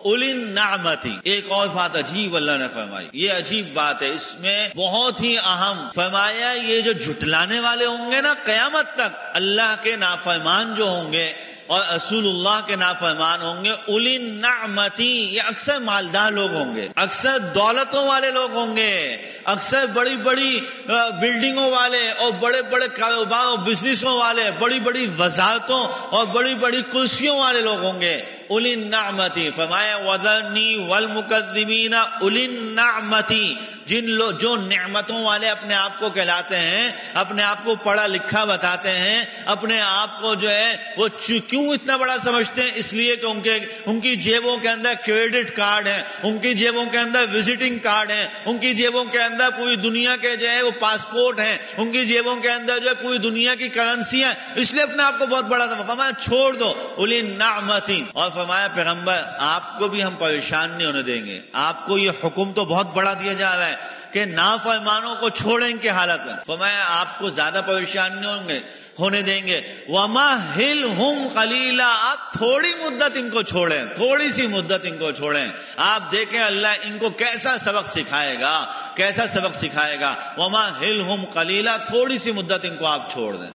اولی النعمت. ایک اور بات عجیب اللہ نے فرمائی, یہ عجیب بات ہے, اس میں بہت ہی اہم فرمایا, یہ جو جھٹلانے والے ہوں گے نا قیامت تک, اللہ کے نافرمان جو ہوں گے اور رسول اللہ کے نافرمان ہوں گے, اولی النعمتی, یہ اکثر مالدار لوگ ہوں گے, اکثر دولتوں والے لوگ ہوں گے, اکثر بڑی بڑی بلڈنگوں والے اور بڑے بڑے کاروبار اور بزنسوں والے, بڑی بڑی وزارتوں اور بڑی بڑی کرسیوں والے لوگ ہوں گے. اولی النعمتی فرمایا وذرنی والمکذبین اولی النعمتی, جو نعمتوں والے اپنے آپ کو کہلاتے ہیں, اپنے آپ کو پڑھا لکھا بتاتے ہیں, اپنے آپ کو جو ہے وہ کیوں اتنا بڑا سمجھتے ہیں, اس لیے کہ ان کی جیبوں کے اندر کریڈٹ کارڈ ہیں, ان کی جیبوں کے اندر وزٹنگ کارڈ ہیں, ان کی جیبوں کے اندر پوری دنیا کے جو ہے وہ پاسپورٹ ہیں, ان کی جیبوں کے اندر جو ہے پوری دنیا کی کرنسیاں, اس لیے اپنے آپ کو بہت بڑا فرمایا چھوڑ دو اولی النعمتی. اور فرمایا پیغمبر آپ کو بھی ہم پریشان نہیں ہونے دیں گے, آپ کو یہ حکم تو بہت بڑا دیا جا رہا ہے کہ نافرمانوں کو چھوڑیں کی حالت میں, فرمایا آپ کو زیادہ پریشان نہیں ہونے دیں گے. وَمَهِّلْهُمْ قَلِيلًا, آپ تھوڑی مدت ان کو چھوڑیں, تھوڑی سی مدت ان کو چھوڑیں, آپ دیکھیں اللہ ان کو کیسا سبق سکھائے گا, کیسا سبق سکھائے گا. وَمَهِّلْهُمْ قَلِيلًا, تھوڑی سی مدت ان کو آپ چھوڑ دیں.